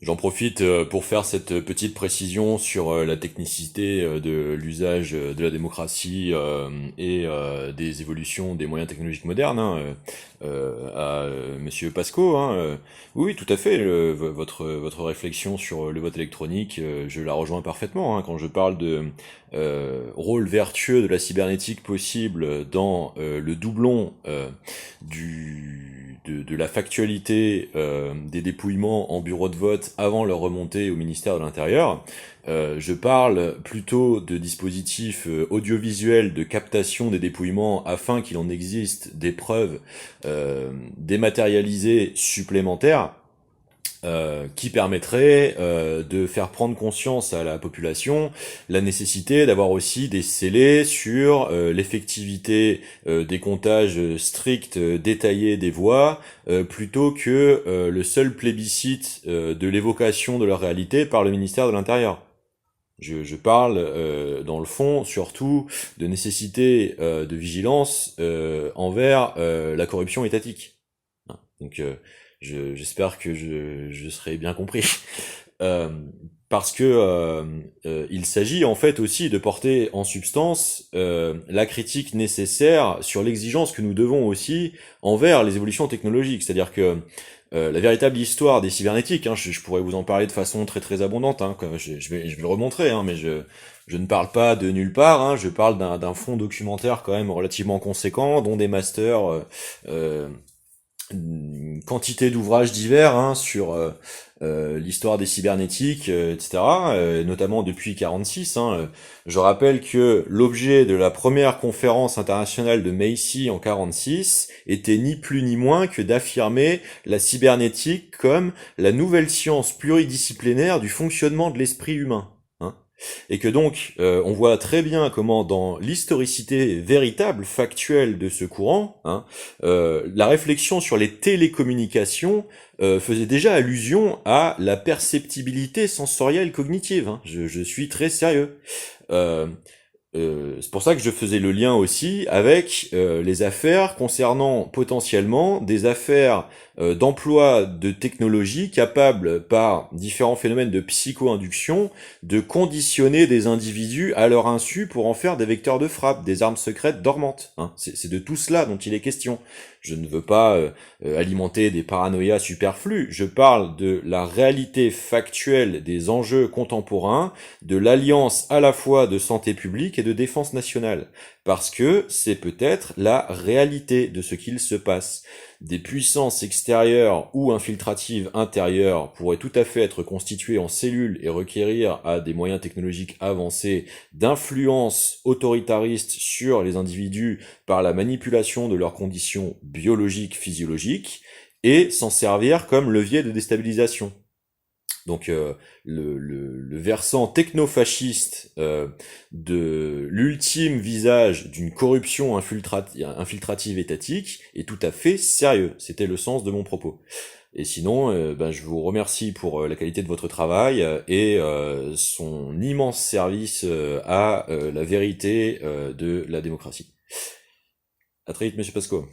J'en profite pour faire cette petite précision sur la technicité de l'usage de la démocratie et des évolutions des moyens technologiques modernes à Monsieur Pasco. Oui, tout à fait. Votre réflexion sur le vote électronique, je la rejoins parfaitement. Quand je parle de rôle vertueux de la cybernétique possible dans le doublon de la factualité des dépouillements en bureau de vote avant leur remontée au ministère de l'Intérieur. Je parle plutôt de dispositifs audiovisuels de captation des dépouillements afin qu'il en existe des preuves dématérialisées supplémentaires qui permettrait de faire prendre conscience à la population la nécessité d'avoir aussi des scellés sur l'effectivité des comptages stricts détaillés des voix plutôt que le seul plébiscite de l'évocation de leur réalité par le ministère de l'Intérieur. Je parle dans le fond surtout de nécessité de vigilance envers la corruption étatique. Donc j'espère que je serai bien compris. Euh, Parce que il s'agit en fait aussi de porter en substance la critique nécessaire sur l'exigence que nous devons aussi envers les évolutions technologiques. C'est-à-dire que la véritable histoire des cybernétiques, je pourrais vous en parler de façon très très abondante, je vais le remontrer, mais je ne parle pas de nulle part, je parle d'un fonds documentaire quand même relativement conséquent, dont des masters une quantité d'ouvrages divers sur l'histoire des cybernétiques, etc., notamment depuis 46. Je rappelle que l'objet de la première conférence internationale de Macy en 46 était ni plus ni moins que d'affirmer la cybernétique comme la nouvelle science pluridisciplinaire du fonctionnement de l'esprit humain. Et que donc, on voit très bien comment dans l'historicité véritable, factuelle de ce courant, la réflexion sur les télécommunications faisait déjà allusion à la perceptibilité sensorielle cognitive. Je suis très sérieux. Euh, c'est pour ça que je faisais le lien aussi avec les affaires concernant potentiellement des affaires d'emploi de technologies capables, par différents phénomènes de psycho-induction, de conditionner des individus à leur insu pour en faire des vecteurs de frappe, des armes secrètes dormantes. C'est de tout cela dont il est question. Je ne veux pas alimenter des paranoïas superflues, je parle de la réalité factuelle des enjeux contemporains, de l'alliance à la fois de santé publique et de défense nationale, parce que c'est peut-être la réalité de ce qu'il se passe. Des puissances extérieures ou infiltratives intérieures pourraient tout à fait être constituées en cellules et requérir à des moyens technologiques avancés d'influence autoritariste sur les individus par la manipulation de leurs conditions biologiques, physiologiques, et s'en servir comme levier de déstabilisation. Donc le versant technofasciste de l'ultime visage d'une corruption infiltrative étatique est tout à fait sérieux. C'était le sens de mon propos. Et sinon, je vous remercie pour la qualité de votre travail et son immense service à la vérité de la démocratie. À très vite, Monsieur Pasco.